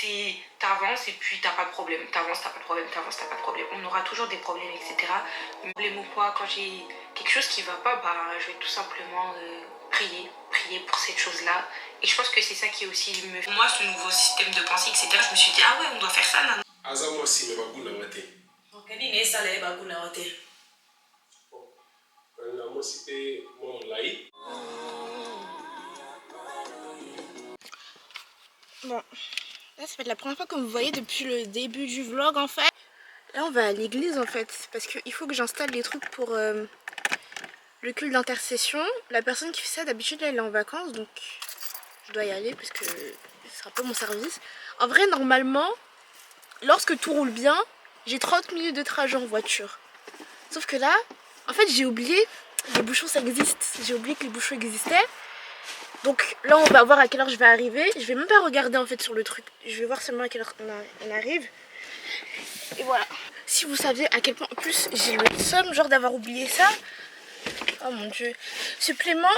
c'est t'avances et puis t'as pas de problème, t'avances, t'as pas de problème, t'avances, t'as pas de problème. On aura toujours des problèmes, etc. Mais problème ou quoi, quand j'ai quelque chose qui va pas, bah je vais tout simplement prier pour cette chose-là. Et je pense que c'est ça qui est aussi pour moi, ce nouveau système de pensée, etc. Je me suis dit, ah ouais, on doit faire ça, non. Azamo si me baguna ngate. Ok, ni ne sale baguna ngate. Na mo si pe mo lai. Bon, là ça va être la première fois que vous voyez depuis le début du vlog en fait. Là on va à l'église en fait, parce qu'il faut que j'installe les trucs pour le culte d'intercession. La personne qui fait ça d'habitude elle est en vacances, donc je dois y aller parce que ce sera pas mon service. En vrai normalement, lorsque tout roule bien, j'ai 30 minutes de trajet en voiture. Sauf que là, en fait j'ai oublié, les bouchons ça existe, j'ai oublié que les bouchons existaient. Donc là on va voir à quelle heure je vais arriver. Je vais même pas regarder en fait sur le truc. Je vais voir seulement à quelle heure on arrive. Et voilà. Si vous saviez à quel point en plus j'ai le somme genre d'avoir oublié ça. Oh mon dieu. Supplément.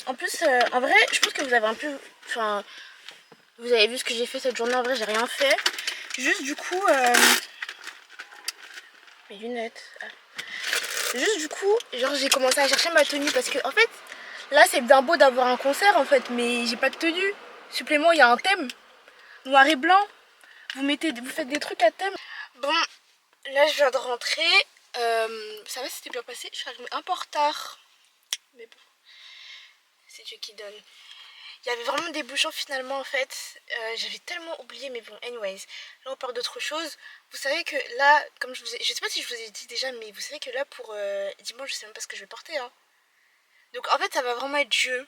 En plus en vrai je pense que vous avez un peu. Enfin. Vous avez vu ce que j'ai fait cette journée. En vrai j'ai rien fait. Juste du coup. Mes lunettes. Ah. Juste du coup genre j'ai commencé à chercher ma tenue parce que en fait. Là c'est bien beau d'avoir un concert en fait, mais j'ai pas de tenue. Supplément, il y a un thème noir et blanc. Vous faites des trucs à thème. Bon, là je viens de rentrer. Ça va, c'était bien passé. Je suis arrivée un peu en retard. Mais bon, c'est Dieu qui donne. Il y avait vraiment des bouchons finalement en fait. J'avais tellement oublié, mais bon, anyways. Là on parle d'autre chose. Vous savez que là, comme je sais pas si je vous ai dit déjà, mais vous savez que là pour dimanche, je sais même pas ce que je vais porter. Hein. Donc en fait ça va vraiment être Dieu.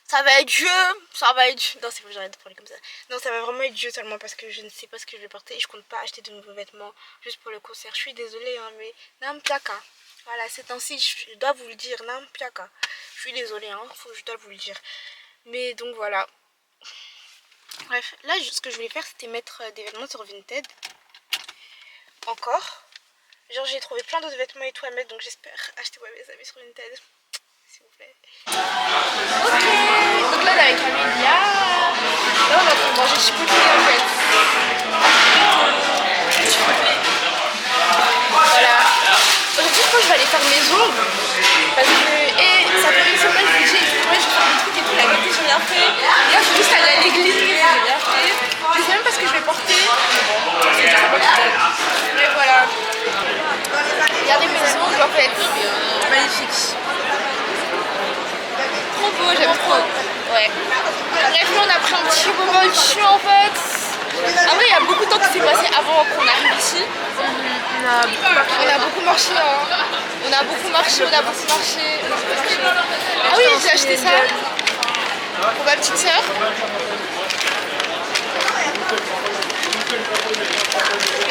Ça va être Dieu. Non c'est bon, j'arrête de parler comme ça. Non ça va vraiment être Dieu seulement parce que je ne sais pas ce que je vais porter. Et je compte pas acheter de nouveaux vêtements juste pour le concert. Je suis désolée hein, mais Nam Piaka. Voilà c'est ainsi, je dois vous le dire, Nam Piaka. Je suis désolée hein, je dois vous le dire. Mais donc voilà. Bref, là ce que je voulais faire c'était mettre des vêtements sur Vinted. Encore. Genre j'ai trouvé plein d'autres vêtements et tout à mettre, donc j'espère acheter mes amis sur Vinted. S'il vous plaît. Ok, donc là on est avec Amélia. Là on est en train de manger chipotle en fait. Voilà. Aujourd'hui je pense que je vais aller faire mes ongles. Parce que ça fait une semaine que j'ai dit ouais je vais faire des trucs et tout. La vérité j'ai rien fait. Hier je suis juste allée à l'église, j'ai rien fait. Je sais même pas ce que je vais porter. C'est très bon. Mais voilà. Regardez mes ongles en fait. Magnifique. Trop beau, j'aime trop. Ouais. Bref, là on a pris un petit moment dessus en fait. En vrai, il y a beaucoup de temps qui s'est passé avant qu'on arrive ici. On a beaucoup marché. Hein. On a beaucoup marché. Ah oui, j'ai acheté ça pour ma petite soeur.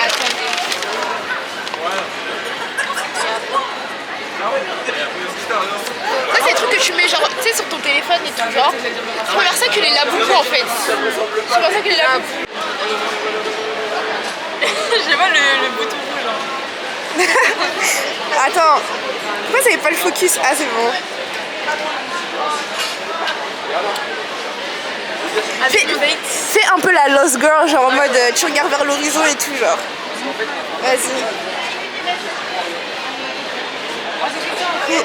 Attendez. Ça c'est des trucs que tu mets genre, tu sais, sur ton téléphone et tout genre. C'est pour ça que les laboubous en fait. C'est pour ça que les laboubous. J'ai pas le bouton rouge. Attends, pourquoi ça n'avait pas le focus? Ah c'est bon. Fais un peu la lost girl, genre en mode tu regardes vers l'horizon et tout genre. Vas-y.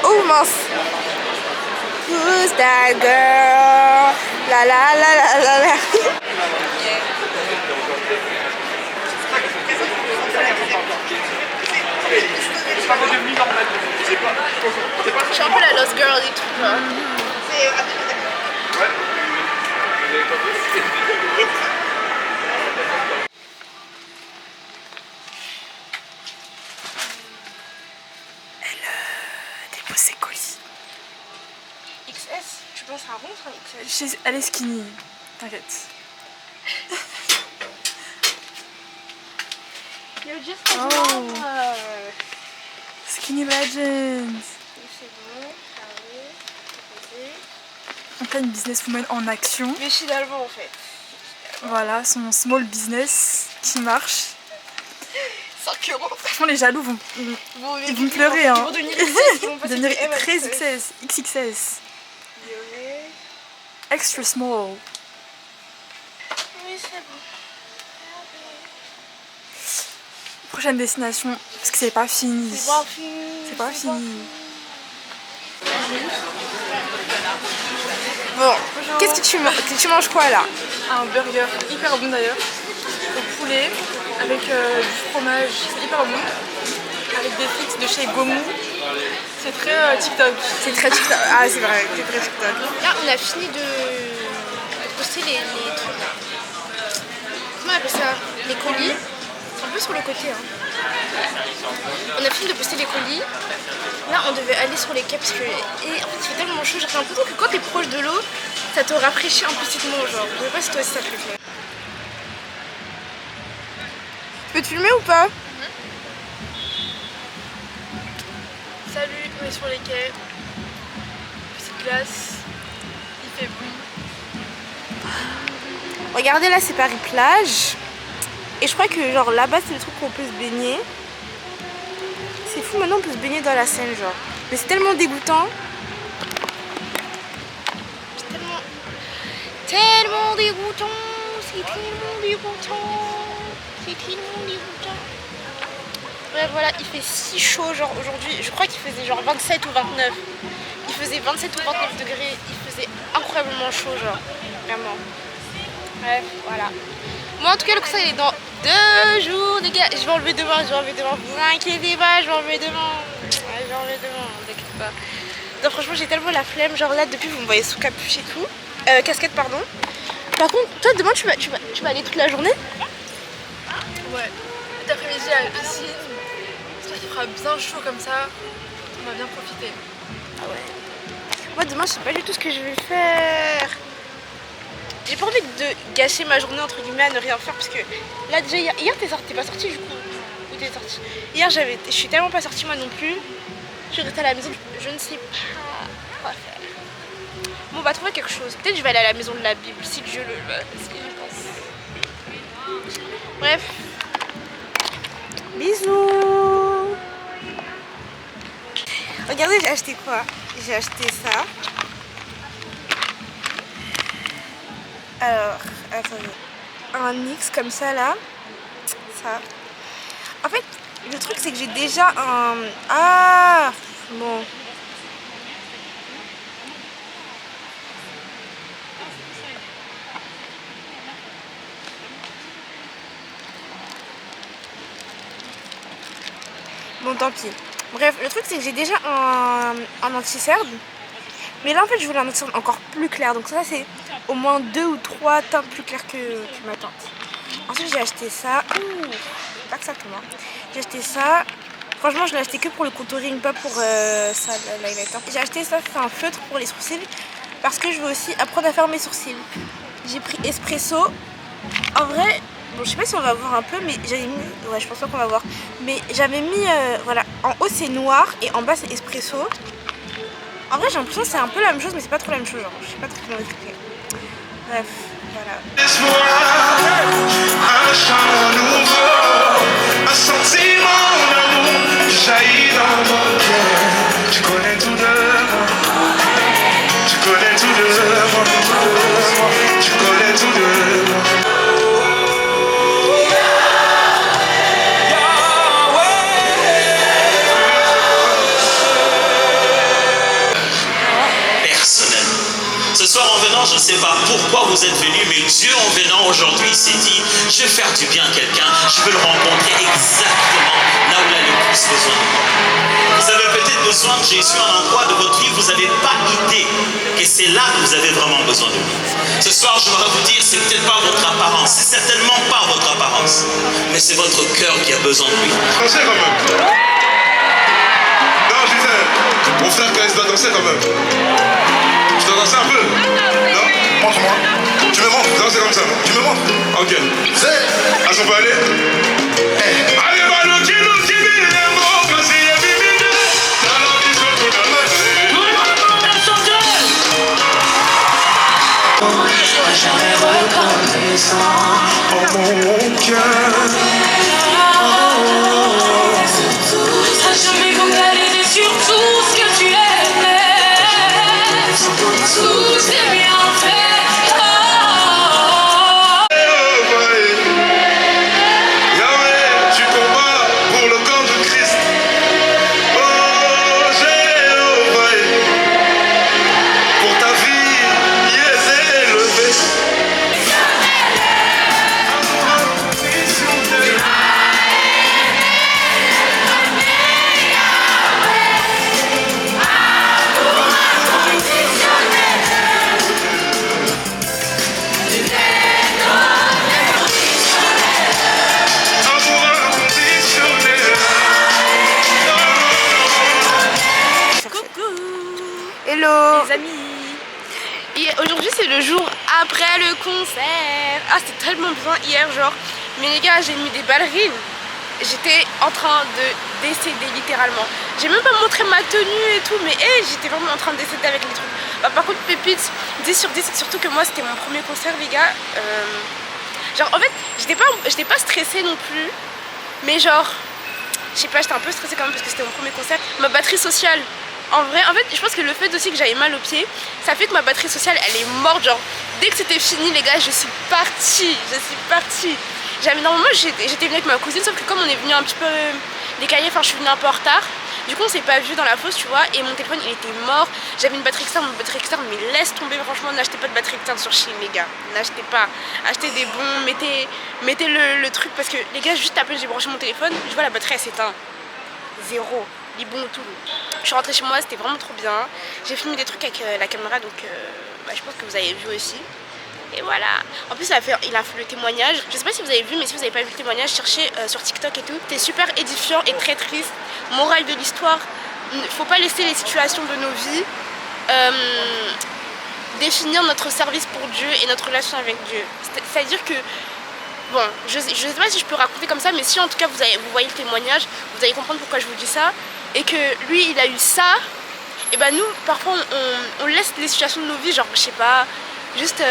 Oh mince. Who's that girl? La la la la la la. Je suis un peu la lost girl et tout genre. Dépose ses colis. XS, tu penses à un rond un XS? Elle est skinny, t'inquiète. You're just a mama. Skinny Legends. C'est bon, carré, posé. En pleine businesswoman en action. Mais finalement en fait. Voilà, son small business qui marche. 5 €. Franchement, les jaloux vont pleurer. Ils vont devenir très XXS. Extra small. Oui, c'est Prochaine destination, parce que c'est pas fini. C'est pas fini. C'est pas fini. Bon, qu'est-ce que tu manges quoi là? Un burger hyper bon d'ailleurs, au poulet, avec du fromage, c'est hyper bon, avec des frites de chez Gomu. C'est très TikTok. C'est très TikTok. Ah c'est vrai, c'est très TikTok. Là on a fini de poster les trucs là. Comment on appelle ça? Les colis. C'est un peu sur le côté hein. On a fini de poster les colis. Là on devait aller sur les quais parce que en fait il fait tellement chaud. J'ai l'impression que quand t'es proche de l'eau, ça te rafraîchit implicitement genre. Je sais pas si toi aussi ça te le fait. Tu peux te filmer ou pas? Salut, on est sur les quais. Petite glace, il fait bon. Regardez là c'est Paris plage. Et je crois que genre là-bas c'est le truc où on peut se baigner. C'est fou, maintenant on peut se baigner dans la Seine genre. Mais c'est tellement dégoûtant. C'est tellement dégoûtant. C'est tellement dégoûtant. C'est tellement dégoûtant. Bref voilà, il fait si chaud genre aujourd'hui. Je crois qu'il faisait genre 27 ou 29. Il faisait 27 ou 29 degrés. Il faisait incroyablement chaud genre. Vraiment. Bref, voilà. Moi en tout cas le concert il est dans 2 jours les gars. Je vais enlever demain, vous inquiétez pas, je vais enlever demain. Ouais, je vais enlever demain, vous inquiétez pas. Donc franchement j'ai tellement la flemme, genre là depuis vous me voyez sous capuche et tout. Casquette pardon. Par contre toi demain tu vas aller toute la journée? Ouais, cet après-midi à la piscine, j'espère qu'il fera bien chaud comme ça, on va bien profiter. Ah ouais. Moi demain je sais pas du tout ce que je vais faire. J'ai pas envie de gâcher ma journée entre guillemets à ne rien faire parce que là déjà hier t'es pas sortie du coup. Ou t'es sortie? Hier je suis tellement pas sortie moi non plus. Je suis restée à la maison, je ne sais pas quoi faire. Bon on va trouver quelque chose. Peut-être je vais aller à la maison de la Bible si Dieu le veut. Si j'y pense. Bref. Bisous. Regardez j'ai acheté quoi? J'ai acheté ça. Alors, attendez. Un X comme ça là. Ça. En fait, le truc c'est que j'ai déjà un... Ah bon. Bon tant pis. Bref, le truc c'est que j'ai déjà un anti-cerne. Mais là en fait je voulais un anti-cerne encore plus clair. Donc ça c'est au moins 2 ou 3 teintes plus claires que ma teinte. Ensuite j'ai acheté ça. Ouh, pas exactement. J'ai acheté ça. Franchement je l'ai acheté que pour le contouring, pas pour ça, l'highlighter. J'ai acheté ça, c'est un feutre pour les sourcils. Parce que je veux aussi apprendre à faire mes sourcils. J'ai pris Espresso. En vrai, bon je sais pas si on va voir un peu, mais j'avais mis... Ouais je pense pas qu'on va voir. Mais j'avais mis, voilà, en haut c'est noir et en bas c'est Espresso. En vrai j'ai l'impression que c'est un peu la même chose mais c'est pas trop la même chose genre. Je sais pas trop comment expliquer. Bref, voilà. Un chant nouveau, un sentiment d'amour jaillit dans mon cœur. Tu connais tout de moi, tu connais tout de moi, tu connais tout de moi. Ce soir en venant, je ne sais pas pourquoi vous êtes venus, mais Dieu en venant aujourd'hui s'est dit, je vais faire du bien à quelqu'un, je veux le rencontrer exactement là où il a le plus besoin de moi. Vous avez peut-être besoin de Jésus à un endroit de votre vie, vous n'avez pas idée que c'est là que vous avez vraiment besoin de lui. Ce soir, je voudrais vous dire, c'est peut-être pas votre apparence, c'est certainement pas votre apparence, mais c'est votre cœur qui a besoin de lui. Dansez quand même. Non, je disais, mon frère quand il doit danser quand même. Tu dois danser un peu? Non? Montre-moi. Tu me montres? Danser comme ça. Tu me montres? Ok. Ah, on peut aller? Allez, va nous dire, les mots, que c'est les bibines. Dans la vision, tout le monde. Tout le monde a chanté. Je serai jamais reconnaissant. Oh mon cœur. Serai jamais focalisé sur tout ce que tu aimais. Tout est bien fait. aujourd'hui c'est le jour après le concert. Ah c'était tellement bien hier genre. Mais les gars j'ai mis des ballerines. J'étais en train de décéder littéralement. J'ai même pas montré ma tenue et tout, mais hey, j'étais vraiment en train de décéder avec les trucs. Bah, par contre pépite, 10 sur 10, surtout que moi c'était mon premier concert les gars. Genre en fait j'étais pas stressée non plus. Mais genre, je sais pas, j'étais un peu stressée quand même parce que c'était mon premier concert. Ma batterie sociale, en vrai, je pense que le fait aussi que j'avais mal aux pieds, ça fait que ma batterie sociale elle est morte. Genre dès que c'était fini les gars, je suis partie. Normalement j'étais venue avec ma cousine, sauf que comme on est venu un petit peu décalé, enfin je suis venue un peu en retard. Du coup on s'est pas vu dans la fosse tu vois, et mon téléphone il était mort. J'avais une batterie externe, mais laisse tomber, franchement n'achetez pas de batterie externe sur Chine les gars. N'achetez pas, achetez des bons, mettez le truc, parce que les gars juste après j'ai branché mon téléphone, je vois la batterie elle s'éteint. Zéro, les bons tout. Je suis rentrée chez moi, c'était vraiment trop bien. J'ai filmé des trucs avec la caméra donc je pense que vous avez vu aussi. Et voilà. En plus il a fait le témoignage. Je sais pas si vous avez vu, mais si vous n'avez pas vu le témoignage, cherchez sur TikTok et tout. C'était super édifiant et très triste. Morale de l'histoire, faut pas laisser les situations de nos vies définir notre service pour Dieu et notre relation avec Dieu. C'est-à-dire que, bon, je sais pas si je peux raconter comme ça, mais si en tout cas vous voyez le témoignage, vous allez comprendre pourquoi je vous dis ça. Et que lui il a eu ça, et ben nous parfois on laisse les situations de nos vies, genre je sais pas, juste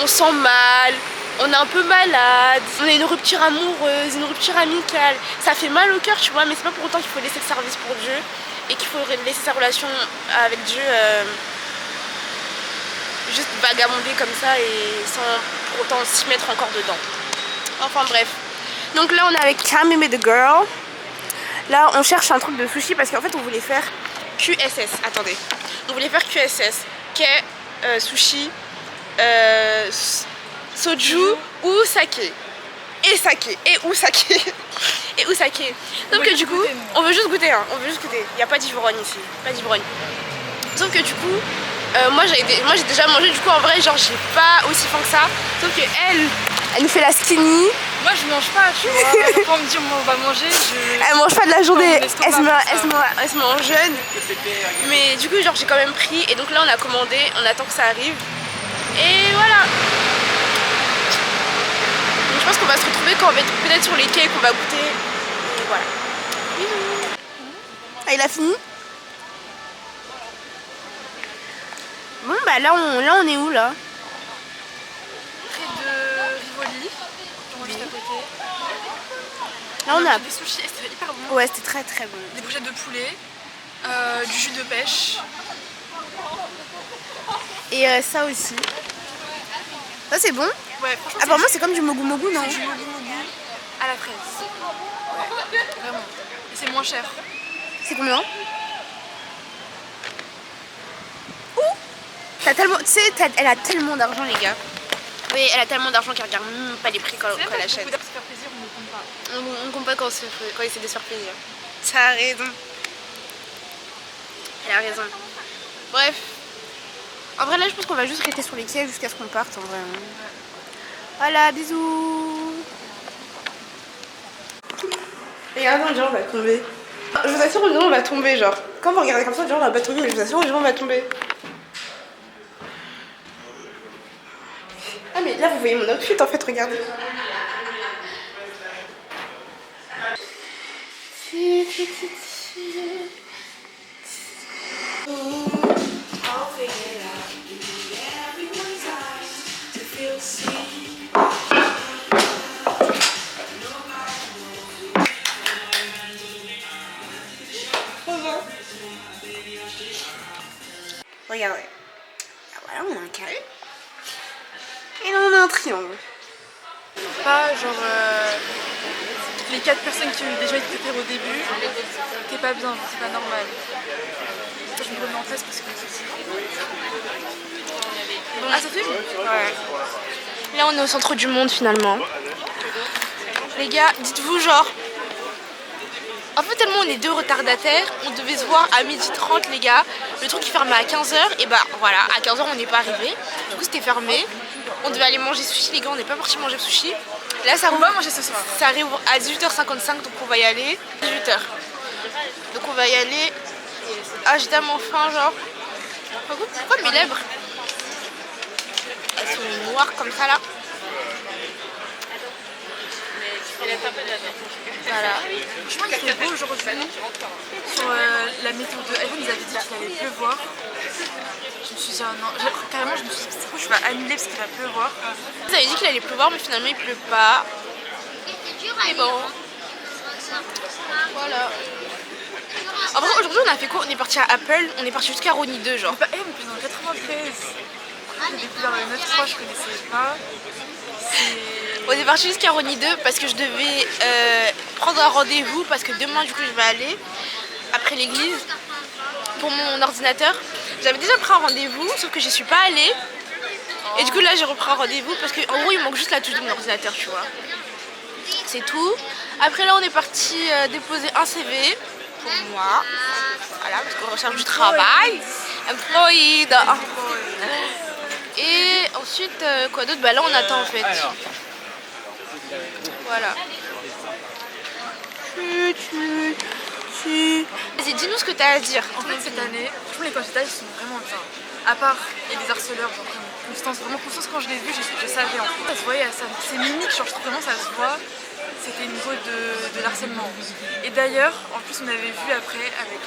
on sent mal, on est un peu malade, on a une rupture amoureuse, une rupture amicale, ça fait mal au cœur tu vois, mais c'est pas pour autant qu'il faut laisser le service pour Dieu et qu'il faut laisser sa relation avec Dieu juste vagabonder comme ça et sans pour autant s'y mettre encore dedans. Enfin bref, donc là on est avec Camille the Girl. Là on cherche un truc de sushi parce qu'en fait on voulait faire QSS, attendez, on voulait faire QSS, qu'est sushi, soju ou saké. Et saké, et ou saké. Et ou saké. Sauf que du coup, on veut juste goûter, hein. On veut juste goûter. Il n'y a pas d'ivrogne ici, pas d'ivrogne. Sauf que du coup, moi j'ai déjà mangé, du coup en vrai genre j'ai pas aussi faim que ça. Sauf que elle nous fait la skinny. Moi je mange pas, tu vois. Quand on me dit on va manger, elle mange pas de la journée, elle se met en jeûne. Mais du coup genre j'ai quand même pris et donc là on a commandé, on attend que ça arrive. Et voilà. Donc, je pense qu'on va se retrouver quand on va être peut-être sur les quais, qu'on va goûter. Et voilà. Bisous. Ah il a fini? Bon bah là on est où là? près de Rivoli, juste à côté. Là on a des sushis, c'était hyper bon. Ouais c'était très très bon. Des brochettes de poulet, du jus de pêche. Et ça aussi. Ça c'est bon? Ouais, franchement apparemment c'est comme du mogu mogu non? C'est du mogu mogu à la fraise. Ouais, vraiment. Et c'est moins cher. C'est combien? T'as tellement, tu sais, elle a tellement d'argent les gars. Oui, elle a tellement d'argent qu'elle regarde même pas les prix quand elle achète. Pour se faire plaisir, on ne compte pas. On compte pas quand il essaie de se faire plaisir. Ça a raison. Elle a raison. Bref. En vrai là je pense qu'on va juste rester sur les quais jusqu'à ce qu'on parte en vrai. Voilà, bisous. Regardez, on dirait on va tomber. Je vous assure, on dirait on va tomber genre. Quand vous regardez comme ça, on dirait on va pas tomber, mais je vous assure, on dirait on va tomber. Ah mais là vous voyez mon outfit en fait, regardez. Regardez. Voilà, on a un carré. Et là on a un triangle. Pas genre les 4 personnes qui ont déjà été faire au début, t'es pas bien, c'est pas normal. Je me remets en place parce que bon. Ah ça fait bon. Ouais. Là on est au centre du monde finalement. Les gars, dites-vous genre. En fait tellement on est deux retardataires, on devait se voir à 12h30 les gars. Le truc qui fermait à 15h, et bah voilà, à 15h on n'est pas arrivé. Du coup c'était fermé. On devait aller manger sushi les gars, on n'est pas parti manger sushi. Là ça rouvre, manger ce soir. Ça arrive à 18h55 donc on va y aller. 18h. Donc on va y aller. Ah j'ai tellement faim genre. Pourquoi mes lèvres? sont noirs comme ça là. Voilà. Franchement, il fait beau aujourd'hui. Sur la météo de Ivan, ils avaient dit qu'il allait pleuvoir. Je me suis dit, ah non, carrément, je me suis dit, c'est je vais annuler parce qu'il va pleuvoir. Ils avaient dit qu'il allait pleuvoir, mais finalement il pleut pas. Et bon. Voilà. En vrai, aujourd'hui, on a fait quoi? On est parti à Apple, on est parti jusqu'à Rony 2, genre. Bah, on est dans 93. J'ai découvert le 9-3, je connaissais pas. On est parti jusqu'à Rony 2 parce que je devais prendre un rendez-vous parce que demain, du coup, je vais aller après l'église pour mon ordinateur. J'avais déjà pris un rendez-vous, sauf que je suis pas allée. Et du coup, là, j'ai repris un rendez-vous parce qu'en gros, il manque juste la touche de mon ordinateur, tu vois. C'est tout. Après, là, on est parti déposer un CV pour moi. Voilà, parce qu'on recherche du travail. Employed. Et ensuite, quoi d'autre? Bah là, on attend en fait. Voilà. Vas-y, dis-nous ce que t'as à dire. En fait, cette année, je trouve les candidats, ils sont vraiment bien. À part, il y a des harceleurs, genre Constance, vraiment Constance, quand je l'ai vue, je savais en fait. Ça se voyait, c'est mimique, genre je trouve vraiment ça se voit. C'était une niveau de harcèlement. Et d'ailleurs, en plus, on avait vu après avec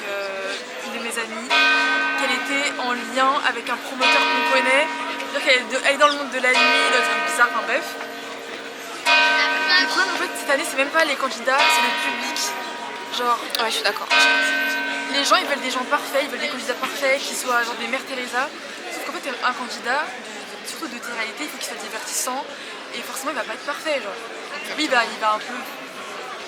une de mes amies qu'elle était en lien avec un promoteur qu'on connaît. C'est-à-dire qu'elle est dans le monde de la nuit, dans des trucs bizarres, enfin bref. Le problème en fait cette année, c'est même pas les candidats, c'est le public. Genre, Ouais, je suis d'accord. les gens ils veulent des gens parfaits, ils veulent des candidats parfaits, qui soient genre des Mère Teresa. Sauf qu'en fait, un candidat, surtout de télé-réalité, il faut qu'il soit divertissant et forcément il va pas être parfait. Genre. Oui, il va un peu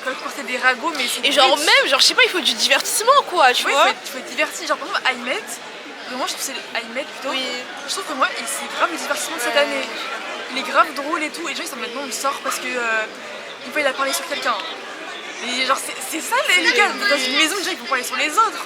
quand même porter des ragots, mais c'est. Et genre, même, genre, je sais pas, il faut du divertissement quoi, tu vois. Il faut être diverti. Genre, par exemple, Aymet, moi je trouve que c'est Aymet plutôt. Oui. Je trouve que moi, c'est grave le divertissement de cette année. Il est grave drôle et tout. Et les gens ils sont maintenant, on le sort parce que une fois il a parlé sur quelqu'un. Mais genre, c'est ça les gars, dans une maison, déjà ils vont parler sur les autres.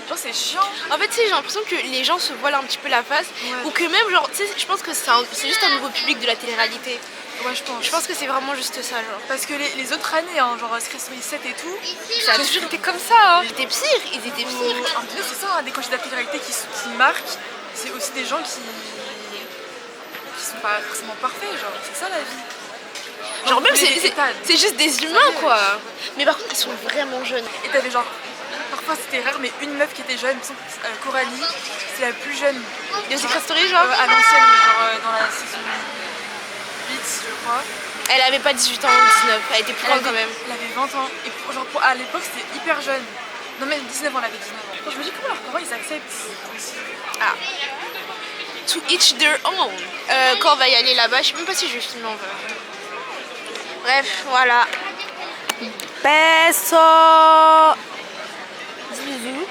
Genre, c'est chiant. En fait, tu sais, j'ai l'impression que les gens se voilent un petit peu la face. Ouais. Ou que même, genre, tu sais, je pense que c'est juste un nouveau public de la télé-réalité. Ouais, je pense. Je pense que c'est vraiment juste ça, genre. Parce que les autres années, hein, genre Secret Story 7 et tout, Ça a toujours été comme ça, hein. Ils étaient pires, ils étaient pires. en plus, c'est ça, hein, des candidats de télé-réalité qui marquent, c'est aussi des gens qui sont pas forcément parfaits, genre, c'est ça la vie. Genre, même, c'est c'est juste des humains, quoi. Mais par contre, ils sont vraiment jeunes. Et t'avais genre, parfois c'était rare, mais une meuf qui était jeune, Coralie, c'est la plus jeune. De Secret Story, genre À l'ancienne, genre dans la saison 8, je crois. Elle avait pas 18 ans ou 19, elle était plus grande quand même. Elle avait 20 ans. Et genre, à l'époque, c'était hyper jeune. Non, mais 19 ans, elle avait 19 ans. Donc, je me dis, comment leurs parents ils acceptent aussi. Ah. To each their own. Quand on va y aller là-bas, je sais même pas si je vais filmer en vrai. Bref, voilà. Beso. Bisous.